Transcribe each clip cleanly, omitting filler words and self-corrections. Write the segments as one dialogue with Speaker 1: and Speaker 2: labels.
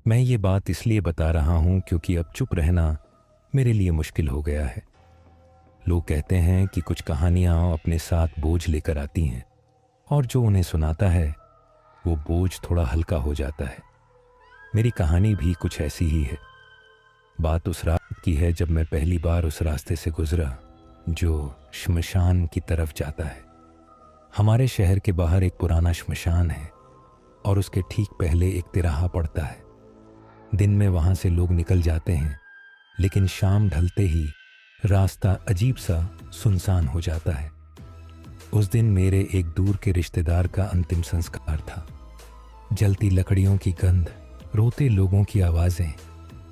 Speaker 1: मैं ये बात इसलिए बता रहा हूँ क्योंकि अब चुप रहना मेरे लिए मुश्किल हो गया है। लोग कहते हैं कि कुछ कहानियाँ अपने साथ बोझ लेकर आती हैं और जो उन्हें सुनाता है वो बोझ थोड़ा हल्का हो जाता है। मेरी कहानी भी कुछ ऐसी ही है। बात उस रात की है जब मैं पहली बार उस रास्ते से गुजरा जो श्मशान की तरफ जाता है। हमारे शहर के बाहर एक पुराना श्मशान है और उसके ठीक पहले एक तिराहा पड़ता है। दिन में वहाँ से लोग निकल जाते हैं, लेकिन शाम ढलते ही रास्ता अजीब सा सुनसान हो जाता है। उस दिन मेरे एक दूर के रिश्तेदार का अंतिम संस्कार था। जलती लकड़ियों की गंध, रोते लोगों की आवाज़ें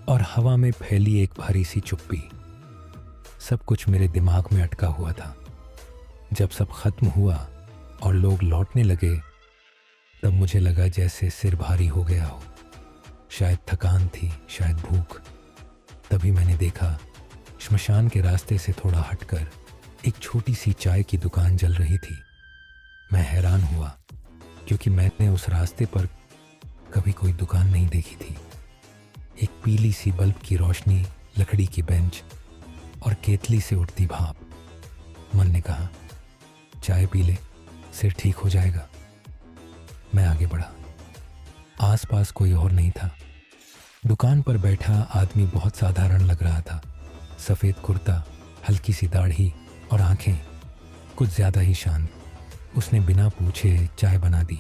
Speaker 1: और हवा में फैली एक भारी सी चुप्पी, सब कुछ मेरे दिमाग में अटका हुआ था। जब सब खत्म हुआ और लोग लौटने लगे तब मुझे लगा जैसे सिर भारी हो गया हो। शायद थकान थी, शायद भूख। तभी मैंने देखा श्मशान के रास्ते से थोड़ा हटकर एक छोटी सी चाय की दुकान जल रही थी। मैं हैरान हुआ क्योंकि मैंने उस रास्ते पर कभी कोई दुकान नहीं देखी थी। एक पीली सी बल्ब की रोशनी, लकड़ी की बेंच और केतली से उठती भाप। मन ने कहा, चाय पी ले, सिर ठीक हो जाएगा। मैं आगे बढ़ा। आसपास कोई और नहीं था। दुकान पर बैठा आदमी बहुत साधारण लग रहा था। सफ़ेद कुर्ता, हल्की सी दाढ़ी और आंखें कुछ ज़्यादा ही शांत। उसने बिना पूछे चाय बना दी,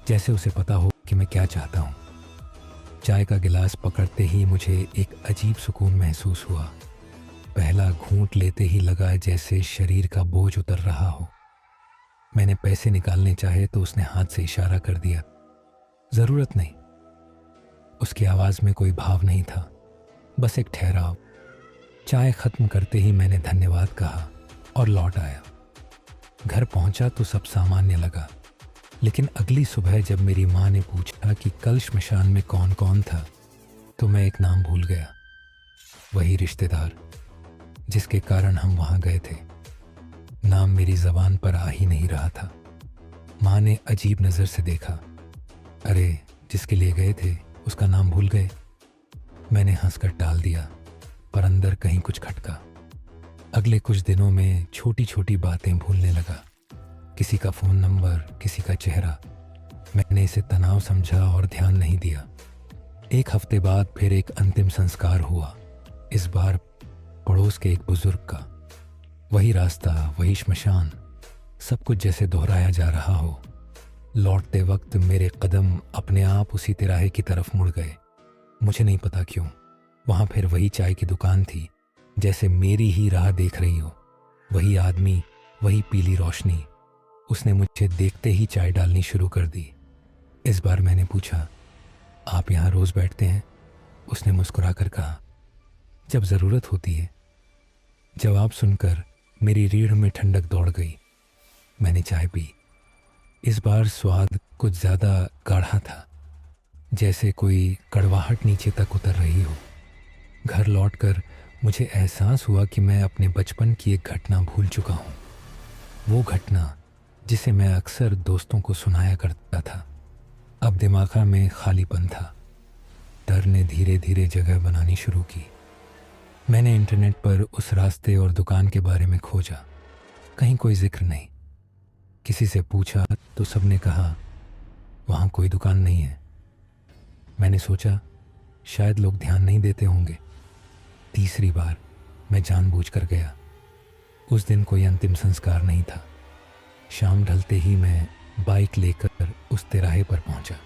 Speaker 1: जैसे उसे पता हो कि मैं क्या चाहता हूँ। चाय का गिलास पकड़ते ही मुझे एक अजीब सुकून महसूस हुआ। पहला घूंट लेते ही लगा जैसे शरीर का बोझ उतर रहा हो। मैंने पैसे निकालने चाहे तो उसने हाथ से इशारा कर दिया, ज़रूरत नहीं। उसकी आवाज़ में कोई भाव नहीं था, बस एक ठहराव। चाय ख़त्म करते ही मैंने धन्यवाद कहा और लौट आया। घर पहुंचा तो सब सामान्य लगा, लेकिन अगली सुबह जब मेरी माँ ने पूछा कि कल श्मशान में कौन कौन था तो मैं एक नाम भूल गया। वही रिश्तेदार जिसके कारण हम वहाँ गए थे। नाम मेरी ज़बान पर आ ही नहीं रहा था। माँ ने अजीब नज़र से देखा। अरे, जिसके लिए गए थे उसका नाम भूल गए? मैंने हंसकर टाल दिया, पर अंदर कहीं कुछ खटका। अगले कुछ दिनों में छोटी छोटी बातें भूलने लगा। किसी का फ़ोन नंबर, किसी का चेहरा। मैंने इसे तनाव समझा और ध्यान नहीं दिया। एक हफ्ते बाद फिर एक अंतिम संस्कार हुआ, इस बार पड़ोस के एक बुजुर्ग का। वही रास्ता, वही श्मशान, सब कुछ जैसे दोहराया जा रहा हो। लौटते वक्त मेरे कदम अपने आप उसी तिराहे की तरफ मुड़ गए। मुझे नहीं पता क्यों। वहाँ फिर वही चाय की दुकान थी, जैसे मेरी ही राह देख रही हो। वही आदमी, वही पीली रोशनी। उसने मुझे देखते ही चाय डालनी शुरू कर दी। इस बार मैंने पूछा, आप यहाँ रोज़ बैठते हैं? उसने मुस्कुराकर कहा, जब ज़रूरत होती है। जवाब सुनकर मेरी रीढ़ में ठंडक दौड़ गई। मैंने चाय पी। इस बार स्वाद कुछ ज़्यादा गाढ़ा था, जैसे कोई कड़वाहट नीचे तक उतर रही हो। घर लौटकर मुझे एहसास हुआ कि मैं अपने बचपन की एक घटना भूल चुका हूँ। वो घटना जिसे मैं अक्सर दोस्तों को सुनाया करता था। अब दिमाग में खालीपन था। डर ने धीरे धीरे जगह बनानी शुरू की। मैंने इंटरनेट पर उस रास्ते और दुकान के बारे में खोजा। कहीं कोई जिक्र नहीं। किसी से पूछा तो सबने कहा, वहाँ कोई दुकान नहीं है। मैंने सोचा शायद लोग ध्यान नहीं देते होंगे। तीसरी बार मैं जानबूझकर गया। उस दिन कोई अंतिम संस्कार नहीं था। शाम ढलते ही मैं बाइक लेकर उस तिराहे पर पहुंचा।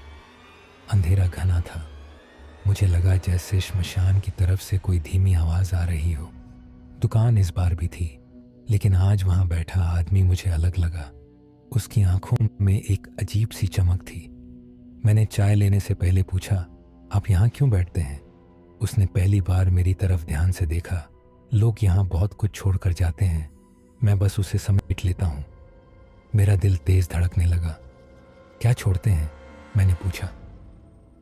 Speaker 1: अंधेरा घना था। मुझे लगा जैसे श्मशान की तरफ से कोई धीमी आवाज़ आ रही हो। दुकान इस बार भी थी, लेकिन आज वहाँ बैठा आदमी मुझे अलग लगा। उसकी आंखों में एक अजीब सी चमक थी। मैंने चाय लेने से पहले पूछा, आप यहाँ क्यों बैठते हैं? उसने पहली बार मेरी तरफ ध्यान से देखा। लोग यहाँ बहुत कुछ छोड़कर जाते हैं, मैं बस उसे समेट लेता हूँ। मेरा दिल तेज़ धड़कने लगा। क्या छोड़ते हैं? मैंने पूछा।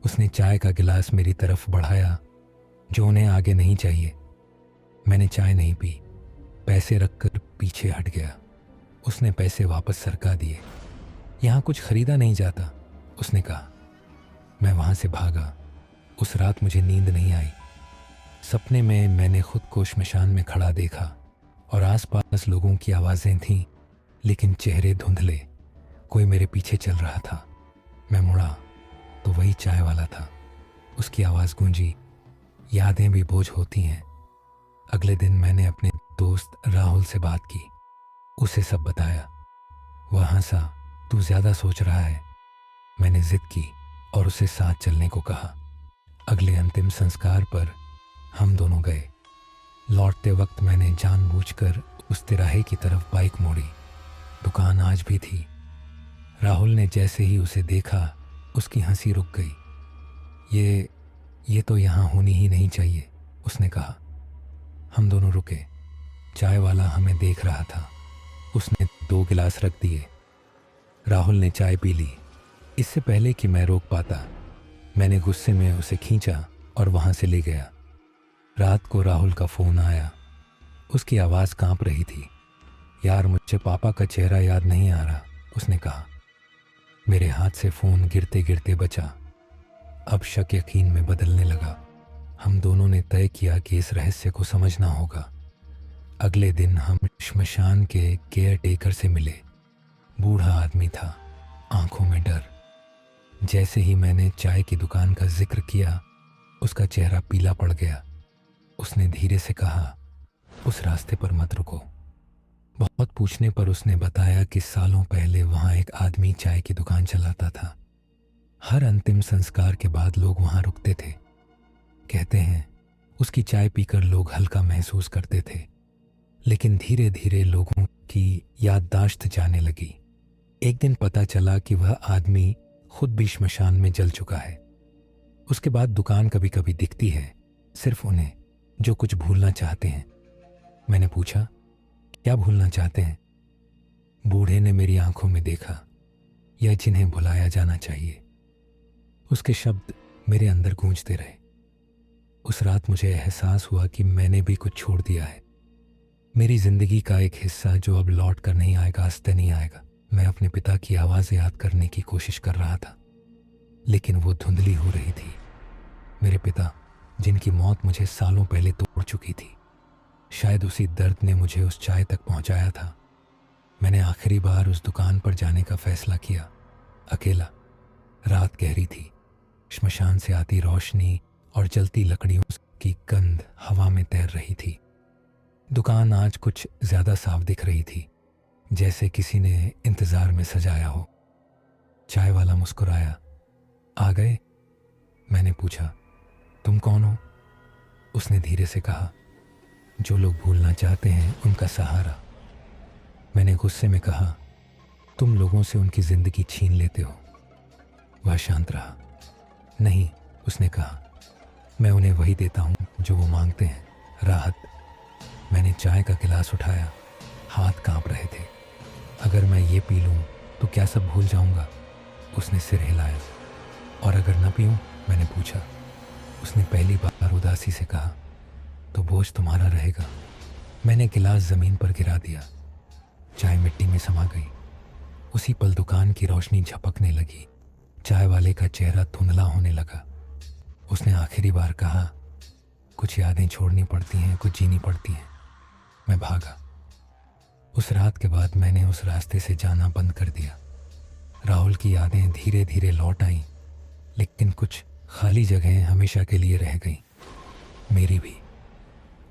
Speaker 1: उसने चाय का गिलास मेरी तरफ बढ़ाया, जो उन्हें आगे नहीं चाहिए। मैंने चाय नहीं पी, पैसे रखकर पीछे हट गया। उसने पैसे वापस सरका दिए। यहाँ कुछ खरीदा नहीं जाता, उसने कहा। मैं वहाँ से भागा। उस रात मुझे नींद नहीं आई। सपने में मैंने खुद को श्मशान में खड़ा देखा और आसपास लोगों की आवाज़ें थीं, लेकिन चेहरे धुंधले। कोई मेरे पीछे चल रहा था। मैं मुड़ा तो वही चाय वाला था। उसकी आवाज़ गूंजी, यादें भी बोझ होती हैं। अगले दिन मैंने अपने दोस्त राहुल से बात की, उसे सब बताया। वह हंसा, तू ज़्यादा सोच रहा है। मैंने जिद की और उसे साथ चलने को कहा। अगले अंतिम संस्कार पर हम दोनों गए। लौटते वक्त मैंने जानबूझकर उस तिराहे की तरफ बाइक मोड़ी। दुकान आज भी थी। राहुल ने जैसे ही उसे देखा, उसकी हंसी रुक गई। ये तो यहाँ होनी ही नहीं चाहिए, उसने कहा। हम दोनों रुके। चाय वाला हमें देख रहा था। उसने 2 गिलास रख दिए। राहुल ने चाय पी ली। इससे पहले कि मैं रोक पाता, मैंने गुस्से में उसे खींचा और वहाँ से ले गया। रात को राहुल का फ़ोन आया। उसकी आवाज़ कांप रही थी। यार, मुझे पापा का चेहरा याद नहीं आ रहा, उसने कहा। मेरे हाथ से फ़ोन गिरते गिरते बचा। अब शक यकीन में बदलने लगा। हम दोनों ने तय किया कि इस रहस्य को समझना होगा। अगले दिन हम श्मशान के केयर टेकर से मिले। बूढ़ा आदमी था, आंखों में डर। जैसे ही मैंने चाय की दुकान का जिक्र किया, उसका चेहरा पीला पड़ गया। उसने धीरे से कहा, उस रास्ते पर मत रुको। बहुत पूछने पर उसने बताया कि सालों पहले वहाँ एक आदमी चाय की दुकान चलाता था। हर अंतिम संस्कार के बाद लोग वहाँ रुकते थे। कहते हैं उसकी चाय पीकर लोग हल्का महसूस करते थे। लेकिन धीरे धीरे लोगों की याददाश्त जाने लगी। एक दिन पता चला कि वह आदमी खुद भी श्मशान में जल चुका है। उसके बाद दुकान कभी कभी दिखती है, सिर्फ उन्हें जो कुछ भूलना चाहते हैं। मैंने पूछा, क्या भूलना चाहते हैं? बूढ़े ने मेरी आंखों में देखा, यह जिन्हें भुलाया जाना चाहिए। उसके शब्द मेरे अंदर गूंजते रहे। उस रात मुझे एहसास हुआ कि मैंने भी कुछ छोड़ दिया है। मेरी जिंदगी का एक हिस्सा जो अब लौट कर नहीं आएगा, हंसते नहीं आएगा। मैं अपने पिता की आवाज़ याद करने की कोशिश कर रहा था, लेकिन वो धुंधली हो रही थी। मेरे पिता, जिनकी मौत मुझे सालों पहले तोड़ चुकी थी। शायद उसी दर्द ने मुझे उस चाय तक पहुंचाया था। मैंने आखिरी बार उस दुकान पर जाने का फैसला किया, अकेला। रात गहरी थी। श्मशान से आती रोशनी और जलती लकड़ियों की गंध हवा में तैर रही थी। दुकान आज कुछ ज़्यादा साफ दिख रही थी, जैसे किसी ने इंतज़ार में सजाया हो। चाय वाला मुस्कुराया। आ गए? मैंने पूछा। तुम कौन हो? उसने धीरे से कहा, जो लोग भूलना चाहते हैं उनका सहारा। मैंने गुस्से में कहा, तुम लोगों से उनकी ज़िंदगी छीन लेते हो। वह शांत रहा। नहीं, उसने कहा, मैं उन्हें वही देता हूँ जो वो मांगते हैं, राहत। मैंने चाय का गिलास उठाया। हाथ कांप रहे थे। अगर मैं ये पी लूँ तो क्या सब भूल जाऊँगा? उसने सिर हिलाया। और अगर न पीऊँ? मैंने पूछा। उसने पहली बार उदासी से कहा, तो बोझ तुम्हारा रहेगा। मैंने गिलास ज़मीन पर गिरा दिया। चाय मिट्टी में समा गई। उसी पल दुकान की रोशनी झपकने लगी। चाय वाले का चेहरा धुंधला होने लगा। उसने आखिरी बार कहा, कुछ यादें छोड़नी पड़ती हैं, कुछ जीनी पड़ती हैं। मैं भागा। उस रात के बाद मैंने उस रास्ते से जाना बंद कर दिया। राहुल की यादें धीरे धीरे लौट आईं, लेकिन कुछ खाली जगहें हमेशा के लिए रह गईं, मेरी भी।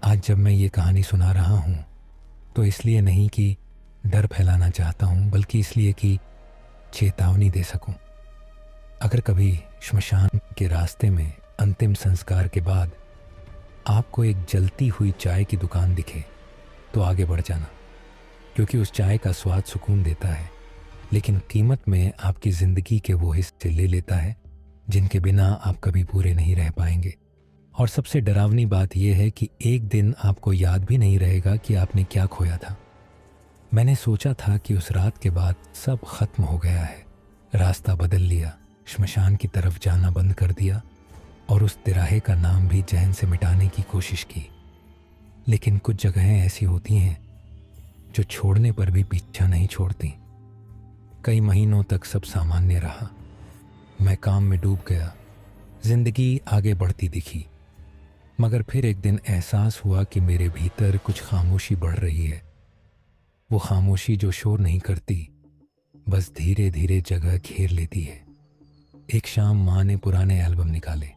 Speaker 1: आज जब मैं ये कहानी सुना रहा हूँ तो इसलिए नहीं कि डर फैलाना चाहता हूँ, बल्कि इसलिए कि चेतावनी दे सकूँ। अगर कभी श्मशान के रास्ते में अंतिम संस्कार के बाद आपको एक जलती हुई चाय की दुकान दिखे तो आगे बढ़ जाना, क्योंकि उस चाय का स्वाद सुकून देता है, लेकिन कीमत में आपकी ज़िंदगी के वो हिस्से ले लेता है जिनके बिना आप कभी पूरे नहीं रह पाएंगे। और सबसे डरावनी बात यह है कि एक दिन आपको याद भी नहीं रहेगा कि आपने क्या खोया था। मैंने सोचा था कि उस रात के बाद सब खत्म हो गया है, रास्ता बदल लिया, श्मशान की तरफ जाना बंद कर दिया और उस तिराहे का नाम भी जहन से मिटाने की कोशिश की। लेकिन कुछ जगहें ऐसी होती हैं जो छोड़ने पर भी पीछा नहीं छोड़ती। कई महीनों तक सब सामान्य रहा। मैं काम में डूब गया, जिंदगी आगे बढ़ती दिखी, मगर फिर एक दिन एहसास हुआ कि मेरे भीतर कुछ खामोशी बढ़ रही है। वो खामोशी जो शोर नहीं करती, बस धीरे धीरे जगह घेर लेती है। एक शाम माँ ने पुराने एल्बम निकाले।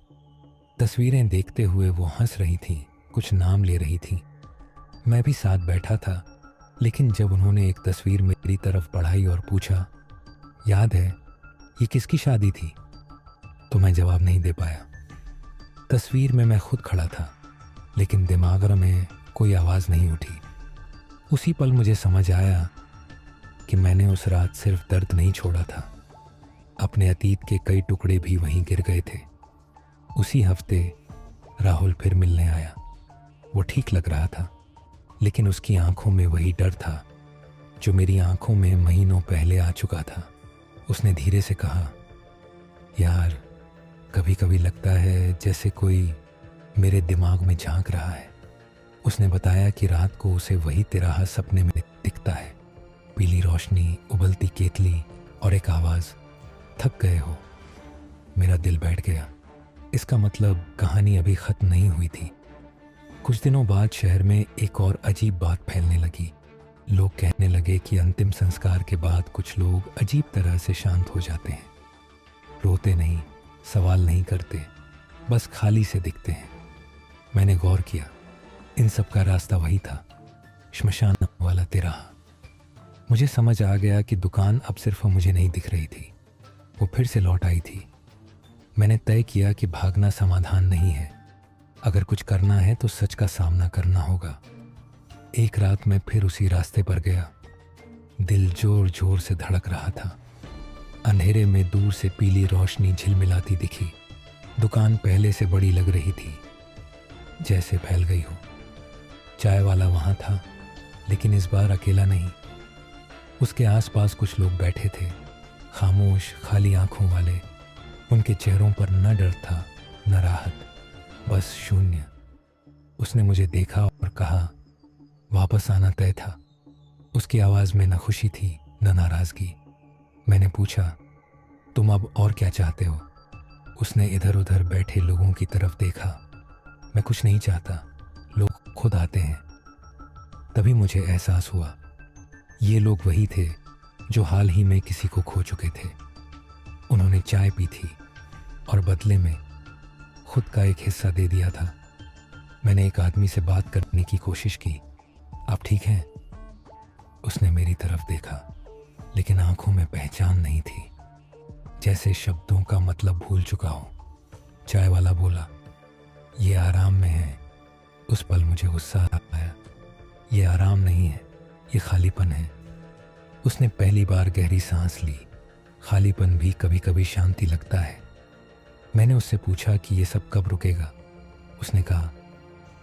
Speaker 1: तस्वीरें देखते हुए वो हंस रही थीं, कुछ नाम ले रही थीं। मैं भी साथ बैठा था, लेकिन जब उन्होंने एक तस्वीर मेरी तरफ बढ़ाई और पूछा, याद है ये किसकी शादी थी, तो मैं जवाब नहीं दे पाया। तस्वीर में मैं खुद खड़ा था, लेकिन दिमाग में कोई आवाज़ नहीं उठी। उसी पल मुझे समझ आया कि मैंने उस रात सिर्फ दर्द नहीं छोड़ा था, अपने अतीत के कई टुकड़े भी वहीं गिर गए थे। उसी हफ्ते राहुल फिर मिलने आया। वो ठीक लग रहा था, लेकिन उसकी आंखों में वही डर था जो मेरी आंखों में महीनों पहले आ चुका था। उसने धीरे से कहा, यार कभी कभी लगता है जैसे कोई मेरे दिमाग में झांक रहा है। उसने बताया कि रात को उसे वही तिराहा सपने में दिखता है, पीली रोशनी, उबलती केतली और एक आवाज़, थक गए हो। मेरा दिल बैठ गया। इसका मतलब कहानी अभी ख़त्म नहीं हुई थी। कुछ दिनों बाद शहर में एक और अजीब बात फैलने लगी। लोग कहने लगे कि अंतिम संस्कार के बाद कुछ लोग अजीब तरह से शांत हो जाते हैं। रोते नहीं, सवाल नहीं करते, बस खाली से दिखते हैं। मैंने गौर किया, इन सब का रास्ता वही था, श्मशान वाला तिराहा। मुझे समझ आ गया कि दुकान अब सिर्फ मुझे नहीं दिख रही थी, वो फिर से लौट आई थी। मैंने तय किया कि भागना समाधान नहीं है। अगर कुछ करना है तो सच का सामना करना होगा। एक रात मैं फिर उसी रास्ते पर गया। दिल जोर जोर से धड़क रहा था। अंधेरे में दूर से पीली रोशनी झिलमिलाती दिखी। दुकान पहले से बड़ी लग रही थी, जैसे फैल गई हो। चाय वाला वहाँ था, लेकिन इस बार अकेला नहीं। उसके आसपास कुछ लोग बैठे थे, खामोश, खाली आंखों वाले। उनके चेहरों पर न डर था न राहत, बस शून्य। उसने मुझे देखा और कहा, वापस आना तय था। उसकी आवाज़ में न खुशी थी न नाराज़गी। मैंने पूछा, तुम अब और क्या चाहते हो? उसने इधर उधर बैठे लोगों की तरफ देखा। मैं कुछ नहीं चाहता, लोग खुद आते हैं। तभी मुझे एहसास हुआ, ये लोग वही थे जो हाल ही में किसी को खो चुके थे। उन्होंने चाय पी थी और बदले में खुद का एक हिस्सा दे दिया था। मैंने एक आदमी से बात करने की कोशिश की, आप ठीक हैं? उसने मेरी तरफ देखा, लेकिन आंखों में पहचान नहीं थी, जैसे शब्दों का मतलब भूल चुका हो। चाय वाला बोला, ये आराम में है। उस पल मुझे गुस्सा आया। ये आराम नहीं है, ये खालीपन है। उसने पहली बार गहरी सांस ली। खालीपन भी कभी कभी शांति लगता है। मैंने उससे पूछा कि ये सब कब रुकेगा? उसने कहा,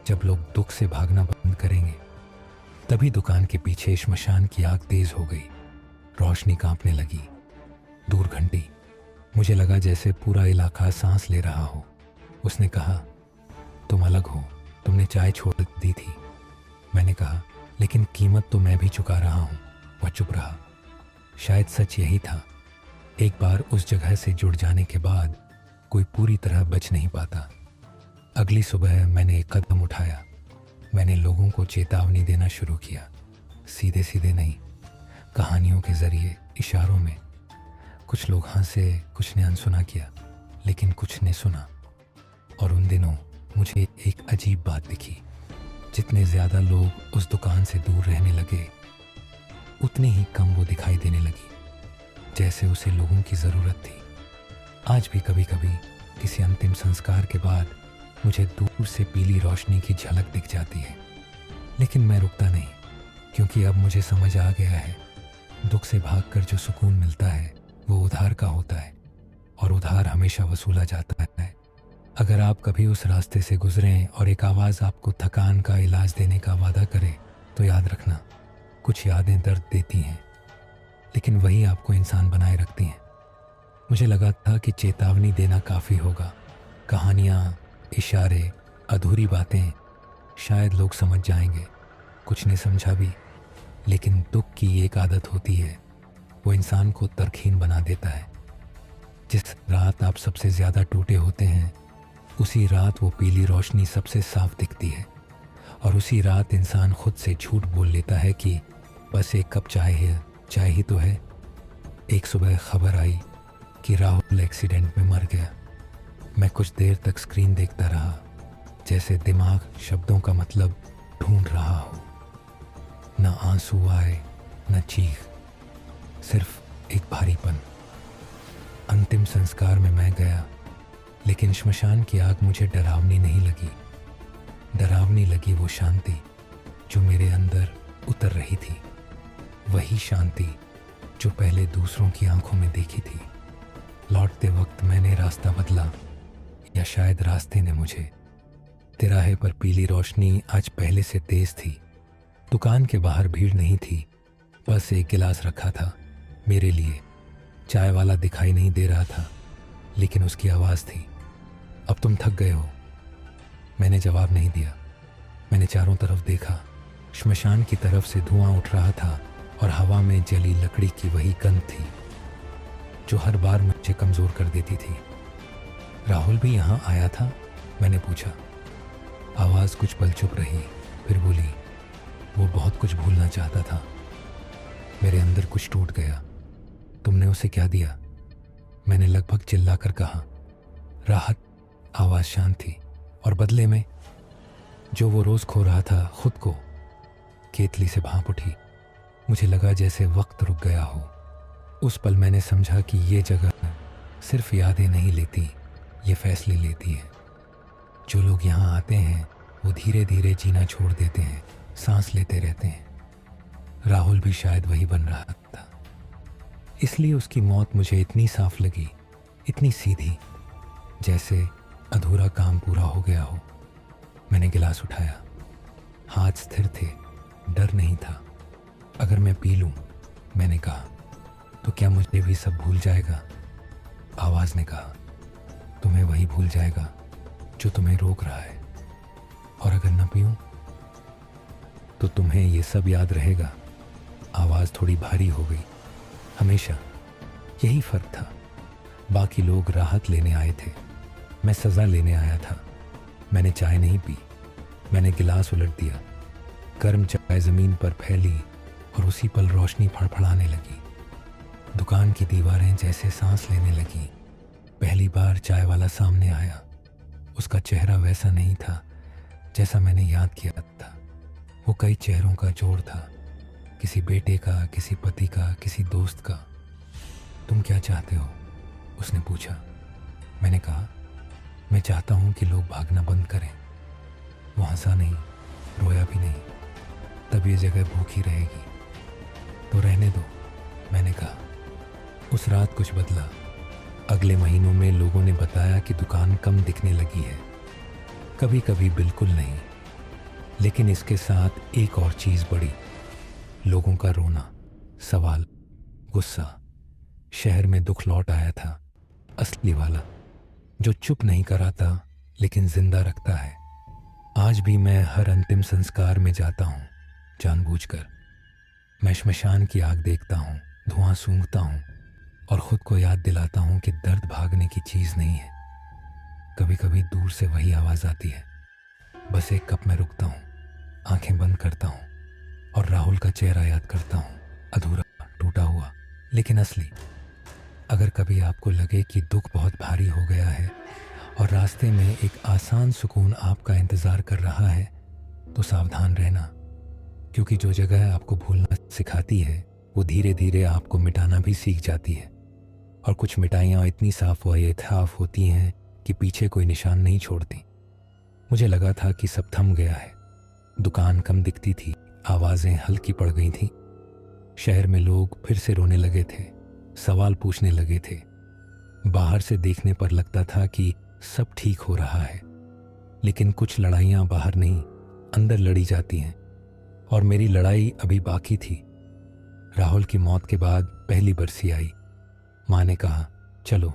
Speaker 1: जब लोग दुख से भागना बंद करेंगे। तभी दुकान के पीछे श्मशान की आग तेज हो गई। रोशनी कांपने लगी। दूर घंटी। मुझे लगा जैसे पूरा इलाका सांस ले रहा हो। उसने कहा, तुम अलग हो, तुमने चाय छोड़ दी थी। मैंने कहा, लेकिन कीमत तो मैं भी चुका रहा हूँ। वह चुप रहा। शायद सच यही था, एक बार उस जगह से जुड़ जाने के बाद कोई पूरी तरह बच नहीं पाता। अगली सुबह मैंने एक कदम उठाया। मैंने लोगों को चेतावनी देना शुरू किया, सीधे सीधे नहीं, कहानियों के जरिए, इशारों में। कुछ लोग हंसे, कुछ ने अनसुना किया, लेकिन कुछ ने सुना। और उन दिनों मुझे एक अजीब बात दिखी, जितने ज़्यादा लोग उस दुकान से दूर रहने लगे, उतनी ही कम वो दिखाई देने लगी, जैसे उसे लोगों की ज़रूरत थी। आज भी कभी कभी किसी अंतिम संस्कार के बाद मुझे दूर से पीली रोशनी की झलक दिख जाती है, लेकिन मैं रुकता नहीं, क्योंकि अब मुझे समझ आ गया है, दुख से भागकर जो सुकून मिलता है वो उधार का होता है, और उधार हमेशा वसूला जाता है। अगर आप कभी उस रास्ते से गुजरें और एक आवाज़ आपको थकान का इलाज देने का वादा करे, तो याद रखना, कुछ यादें दर्द देती हैं, लेकिन वही आपको इंसान बनाए रखती हैं। मुझे लगा था कि चेतावनी देना काफ़ी होगा। कहानियाँ, इशारे, अधूरी बातें, शायद लोग समझ जाएंगे। कुछ ने समझा भी, लेकिन दुख की एक आदत होती है, वो इंसान को तरकीन बना देता है। जिस रात आप सबसे ज़्यादा टूटे होते हैं, उसी रात वो पीली रोशनी सबसे साफ दिखती है। और उसी रात इंसान खुद से झूठ बोल लेता है कि बस एक कप चाय है, चाय ही तो है। एक सुबह खबर आई कि राहुल एक्सीडेंट में मर गया। मैं कुछ देर तक स्क्रीन देखता रहा, जैसे दिमाग शब्दों का मतलब ढूंढ रहा हो। न आंसू आए, न चीख, सिर्फ एक भारीपन। अंतिम संस्कार में मैं गया, लेकिन श्मशान की आग मुझे डरावनी नहीं लगी। डरावनी लगी वो शांति जो मेरे अंदर उतर रही थी, वही शांति जो पहले दूसरों की आंखों में देखी थी। लौटते वक्त मैंने रास्ता बदला, या शायद रास्ते ने मुझे। तिराहे पर पीली रोशनी आज पहले से तेज थी। दुकान के बाहर भीड़ नहीं थी, बस एक गिलास रखा था मेरे लिए। चाय वाला दिखाई नहीं दे रहा था, लेकिन उसकी आवाज़ थी, अब तुम थक गए हो। मैंने जवाब नहीं दिया। मैंने चारों तरफ देखा। श्मशान की तरफ से धुआं उठ रहा था और हवा में जली लकड़ी की वही गंध थी जो हर बार मुझे कमज़ोर कर देती थी। राहुल भी यहाँ आया था? मैंने पूछा। आवाज़ कुछ पल चुप रही, फिर बोली, वो बहुत कुछ भूलना चाहता था। मेरे अंदर कुछ टूट गया। तुमने उसे क्या दिया? मैंने लगभग चिल्लाकर कहा। राहत। आवाज़ शांत थी। और बदले में जो वो रोज़ खो रहा था, खुद को। केतली से भांप उठी। मुझे लगा जैसे वक्त रुक गया हो। उस पल मैंने समझा कि ये जगह सिर्फ यादें नहीं लेती, ये फैसले लेती है। जो लोग यहाँ आते हैं वो धीरे धीरे जीना छोड़ देते हैं, सांस लेते रहते हैं। राहुल भी शायद वही बन रहा था। इसलिए उसकी मौत मुझे इतनी साफ लगी, इतनी सीधी, जैसे अधूरा काम पूरा हो गया हो। मैंने गिलास उठाया। हाथ स्थिर थे, डर नहीं था। अगर मैं पी लूं, मैंने कहा, तो क्या मुझे भी सब भूल जाएगा? आवाज़ ने कहा, तुम्हें वही भूल जाएगा जो तुम्हें रोक रहा है। और अगर न पीऊं, तो तुम्हें ये सब याद रहेगा। आवाज़ थोड़ी भारी हो गई। हमेशा यही फ़र्क था। बाकी लोग राहत लेने आए थे, मैं सज़ा लेने आया था। मैंने चाय नहीं पी, मैंने गिलास उलट दिया। गर्म चाय ज़मीन पर फैली और उसी पल रोशनी फड़फड़ाने लगी। दुकान की दीवारें जैसे सांस लेने लगीं। पहली बार चाय वाला सामने आया। उसका चेहरा वैसा नहीं था जैसा मैंने याद किया था। वो कई चेहरों का जोड़ था, किसी बेटे का, किसी पति का, किसी दोस्त का। तुम क्या चाहते हो? उसने पूछा। मैंने कहा, मैं चाहता हूँ कि लोग भागना बंद करें। वो हंसा नहीं, रोया भी नहीं। तब ये जगह भूखी रहेगी। तो रहने दो, मैंने कहा। उस रात कुछ बदला। अगले महीनों में लोगों ने बताया कि दुकान कम दिखने लगी है। कभी कभी बिल्कुल नहीं, लेकिन इसके साथ एक और चीज़ बढ़ी। लोगों का रोना, सवाल, गुस्सा। शहर में दुख लौट आया था, असली वाला, जो चुप नहीं कराता लेकिन जिंदा रखता है। आज भी मैं हर अंतिम संस्कार में जाता हूँ, जानबूझकर। मैं श्मशान की आग देखता हूँ, धुआं सूंघता हूँ और खुद को याद दिलाता हूँ कि दर्द भागने की चीज़ नहीं है। कभी कभी दूर से वही आवाज़ आती है। बस एक कप में रुकता हूँ, आंखें बंद करता हूँ और राहुल का चेहरा याद करता हूँ, अधूरा, टूटा हुआ, लेकिन असली। अगर कभी आपको लगे कि दुख बहुत भारी हो गया है और रास्ते में एक आसान सुकून आपका इंतज़ार कर रहा है, तो सावधान रहना, क्योंकि जो जगह आपको भूलना सिखाती है वो धीरे धीरे आपको मिटाना भी सीख जाती है। और कुछ मिठाइयाँ इतनी साफ व यथाफ होती हैं कि पीछे कोई निशान नहीं छोड़ती। मुझे लगा था कि सब थम गया है। दुकान कम दिखती थी, आवाज़ें हल्की पड़ गई थीं। शहर में लोग फिर से रोने लगे थे, सवाल पूछने लगे थे। बाहर से देखने पर लगता था कि सब ठीक हो रहा है, लेकिन कुछ लड़ाइयाँ बाहर नहीं, अंदर लड़ी जाती हैं। और मेरी लड़ाई अभी बाकी थी। राहुल की मौत के बाद पहली बरसी आई। माँ ने कहा, चलो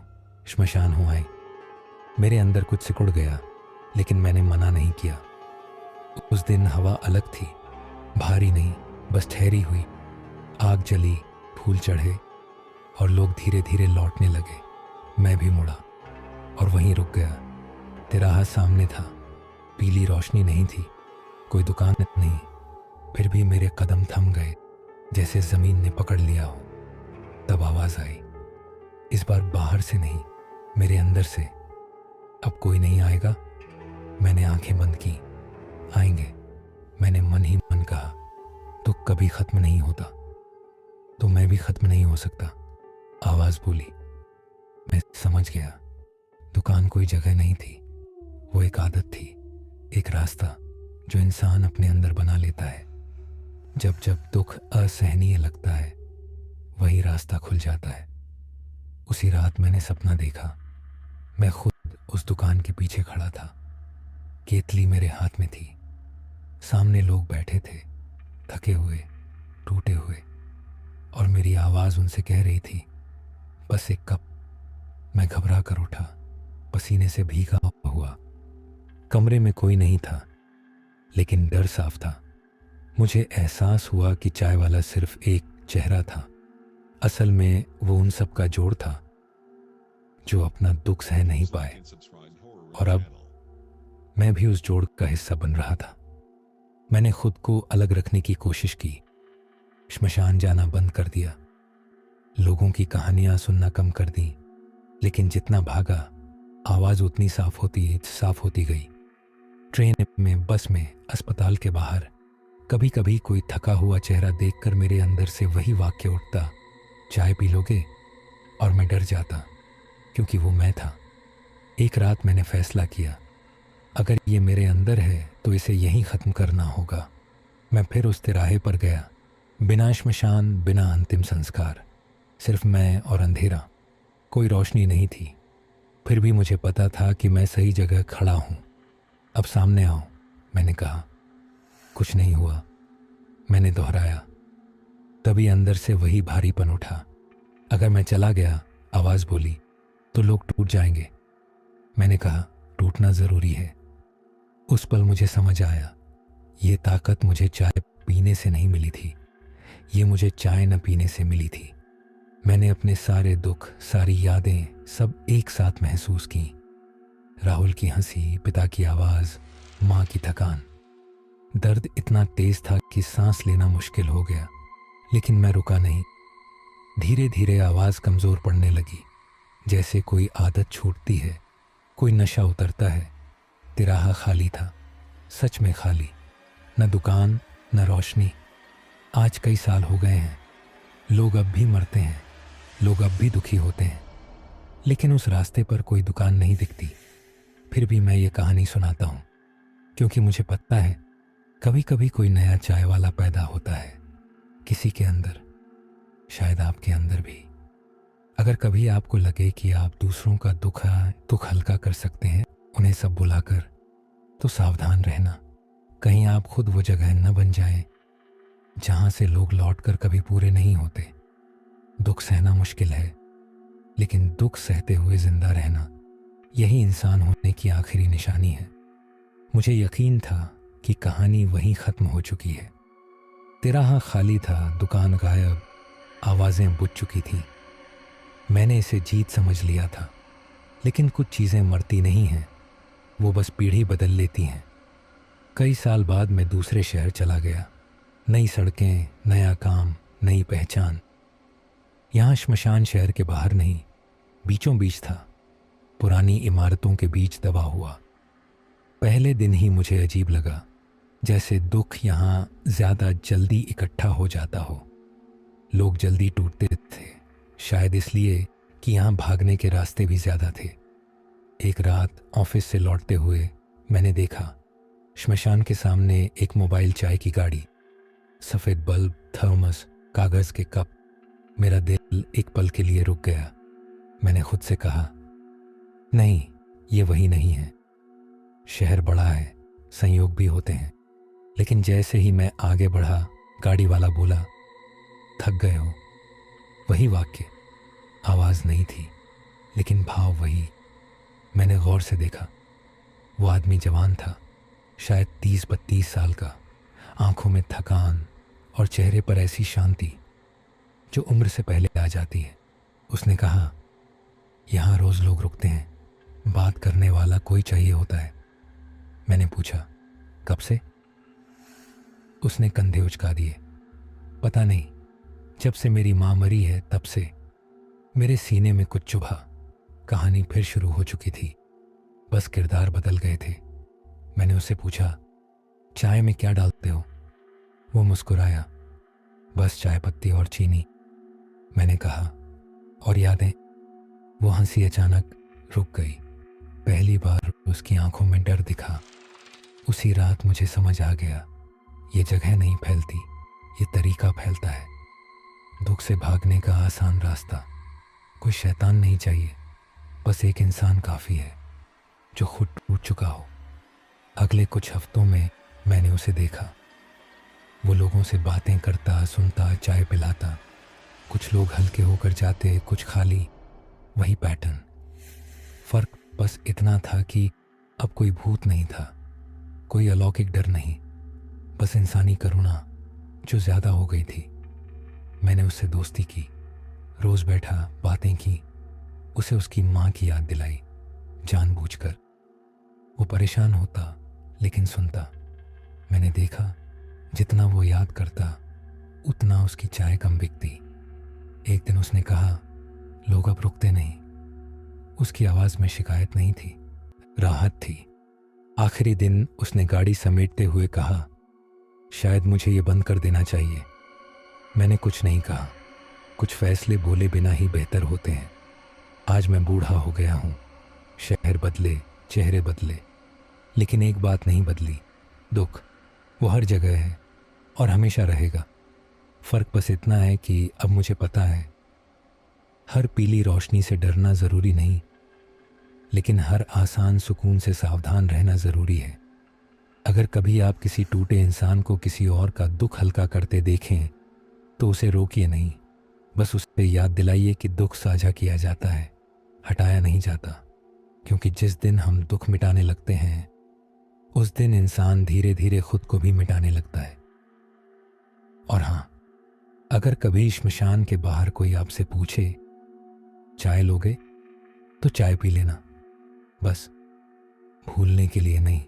Speaker 1: श्मशान हो आए। मेरे अंदर कुछ सिकुड़ गया, लेकिन मैंने मना नहीं किया। उस दिन हवा अलग थी, भारी नहीं, बस ठहरी हुई। आग जली, फूल चढ़े और लोग धीरे धीरे लौटने लगे। मैं भी मुड़ा और वहीं रुक गया। तिराहा सामने था, पीली रोशनी नहीं थी, कोई दुकान नहीं। फिर भी मेरे कदम थम गए, जैसे ज़मीन ने पकड़ लिया हो। तब आवाज़ आई, इस बार बाहर से नहीं, मेरे अंदर से। अब कोई नहीं आएगा? मैंने आंखें बंद की। आएंगे, मैंने मन ही मन कहा। तो कभी ख़त्म नहीं होता, तो मैं भी ख़त्म नहीं हो सकता, आवाज़ बोली। मैं समझ गया, दुकान कोई जगह नहीं थी, वो एक आदत थी, एक रास्ता जो इंसान अपने अंदर बना लेता है। जब जब दुख असहनीय लगता है, वही रास्ता खुल जाता है। उसी रात मैंने सपना देखा, मैं खुद उस दुकान के पीछे खड़ा था, केतली मेरे हाथ में थी। सामने लोग बैठे थे, थके हुए, टूटे हुए, और मेरी आवाज़ उनसे कह रही थी, बस एक कप। मैं घबरा कर उठा, पसीने से भीगा हुआ। कमरे में कोई नहीं था, लेकिन डर साफ था। मुझे एहसास हुआ कि चाय वाला सिर्फ एक चेहरा था, असल में वो उन सब का जोड़ था जो अपना दुख सह नहीं पाए। और अब मैं भी उस जोड़ का हिस्सा बन रहा था। मैंने खुद को अलग रखने की कोशिश की, श्मशान जाना बंद कर दिया, लोगों की कहानियां सुनना कम कर दी, लेकिन जितना भागा आवाज़ उतनी साफ होती गई। ट्रेन में, बस में, अस्पताल के बाहर, कभी कभी कोई थका हुआ चेहरा देखकर मेरे अंदर से वही वाक्य उठता, चाय पी लोगे? और मैं डर जाता, क्योंकि वो मैं था। एक रात मैंने फैसला किया, अगर ये मेरे अंदर है तो इसे यहीं ख़त्म करना होगा। मैं फिर उस तिराहे पर गया, बिना श्मशान, बिना अंतिम संस्कार, सिर्फ मैं और अंधेरा। कोई रोशनी नहीं थी, फिर भी मुझे पता था कि मैं सही जगह खड़ा हूँ। अब सामने आओ, मैंने कहा। कुछ नहीं हुआ, मैंने दोहराया। तभी अंदर से वही भारीपन उठा। अगर मैं चला गया, आवाज़ बोली, तो लोग टूट जाएंगे। मैंने कहा, टूटना ज़रूरी है। उस पल मुझे समझ आया, ये ताकत मुझे चाय पीने से नहीं मिली थी, ये मुझे चाय न पीने से मिली थी। मैंने अपने सारे दुख, सारी यादें सब एक साथ महसूस की। राहुल की हंसी, पिता की आवाज़, माँ की थकान। दर्द इतना तेज था कि सांस लेना मुश्किल हो गया, लेकिन मैं रुका नहीं। धीरे धीरे आवाज़ कमज़ोर पड़ने लगी, जैसे कोई आदत छूटती है, कोई नशा उतरता है। तिराहा खाली था, सच में खाली, न दुकान, न रोशनी। आज कई साल हो गए हैं, लोग अब भी मरते हैं, लोग अब भी दुखी होते हैं, लेकिन उस रास्ते पर कोई दुकान नहीं दिखती। फिर भी मैं ये कहानी सुनाता हूँ, क्योंकि मुझे पता है कभी कभी कोई नया चाय वाला पैदा होता है, किसी के अंदर, शायद आपके अंदर भी। अगर कभी आपको लगे कि आप दूसरों का दुख हल्का कर सकते हैं उन्हें सब बुलाकर, तो सावधान रहना, कहीं आप खुद वो जगह न बन जाएं जहां से लोग लौटकर कभी पूरे नहीं होते। दुख सहना मुश्किल है, लेकिन दुख सहते हुए जिंदा रहना, यही इंसान होने की आखिरी निशानी है। मुझे यकीन था कि कहानी वहीं ख़त्म हो चुकी है। तिराहा खाली था, दुकान गायब, आवाज़ें बुझ चुकी थीं। मैंने इसे जीत समझ लिया था, लेकिन कुछ चीज़ें मरती नहीं हैं, वो बस पीढ़ी बदल लेती हैं। कई साल बाद मैं दूसरे शहर चला गया, नई सड़कें, नया काम, नई पहचान। यहाँ श्मशान शहर के बाहर नहीं, बीचों बीच था, पुरानी इमारतों के बीच दबा हुआ। पहले दिन ही मुझे अजीब लगा, जैसे दुख यहाँ ज़्यादा जल्दी इकट्ठा हो जाता हो। लोग जल्दी टूटते थे, शायद इसलिए कि यहाँ भागने के रास्ते भी ज़्यादा थे। एक रात ऑफिस से लौटते हुए मैंने देखा, श्मशान के सामने एक मोबाइल चाय की गाड़ी, सफ़ेद बल्ब, थर्मस, कागज़ के कप। मेरा दिल एक पल के लिए रुक गया। मैंने खुद से कहा, नहीं, ये वही नहीं है। शहर बड़ा है, संयोग भी होते हैं। लेकिन जैसे ही मैं आगे बढ़ा, गाड़ी वाला बोला, थक गए हो? वही वाक्य, आवाज़ नहीं थी, लेकिन भाव वही। मैंने गौर से देखा, वो आदमी जवान था, शायद 30-32 साल का, आंखों में थकान और चेहरे पर ऐसी शांति जो उम्र से पहले आ जाती है। उसने कहा, यहाँ रोज़ लोग रुकते हैं, बात करने वाला कोई चाहिए होता है। मैंने पूछा, कब से? उसने कंधे उचका दिए। पता नहीं, जब से मेरी माँ मरी है तब से। मेरे सीने में कुछ चुभा। कहानी फिर शुरू हो चुकी थी, बस किरदार बदल गए थे। मैंने उससे पूछा, चाय में क्या डालते हो? वो मुस्कुराया, बस चाय पत्ती और चीनी। मैंने कहा, और यादें? वो हंसी अचानक रुक गई। पहली बार उसकी आंखों में डर दिखा। उसी रात मुझे समझ आ गया, ये जगह नहीं फैलती, ये तरीका फैलता है। दुख से भागने का आसान रास्ता। कोई शैतान नहीं चाहिए, बस एक इंसान काफ़ी है जो खुद टूट चुका हो। अगले कुछ हफ्तों में मैंने उसे देखा। वो लोगों से बातें करता, सुनता, चाय पिलाता। कुछ लोग हल्के होकर जाते, कुछ खाली। वही पैटर्न। फर्क बस इतना था कि अब कोई भूत नहीं था, कोई अलौकिक डर नहीं, बस इंसानी करुणा जो ज़्यादा हो गई थी। मैंने उससे दोस्ती की, रोज़ बैठा, बातें की, उसे उसकी माँ की याद दिलाई, जानबूझकर। वो परेशान होता लेकिन सुनता। मैंने देखा, जितना वो याद करता उतना उसकी चाय कम बिकती। एक दिन उसने कहा, लोग अब रुकते नहीं। उसकी आवाज़ में शिकायत नहीं थी, राहत थी। आखिरी दिन उसने गाड़ी समेटते हुए कहा, शायद मुझे ये बंद कर देना चाहिए। मैंने कुछ नहीं कहा। कुछ फैसले बोले बिना ही बेहतर होते हैं। आज मैं बूढ़ा हो गया हूँ। शहर बदले, चेहरे बदले, लेकिन एक बात नहीं बदली, दुख। वो हर जगह है और हमेशा रहेगा। फ़र्क बस इतना है कि अब मुझे पता है, हर पीली रोशनी से डरना ज़रूरी नहीं, लेकिन हर आसान सुकून से सावधान रहना ज़रूरी है। अगर कभी आप किसी टूटे इंसान को किसी और का दुख हल्का करते देखें तो उसे रोकिए नहीं, बस उसे याद दिलाइए कि दुख साझा किया जाता है, हटाया नहीं जाता। क्योंकि जिस दिन हम दुख मिटाने लगते हैं उस दिन इंसान धीरे धीरे खुद को भी मिटाने लगता है। और हाँ, अगर कभी श्मशान के बाहर कोई आपसे पूछे, चाय लोगे? तो चाय पी लेना, बस भूलने के लिए नहीं।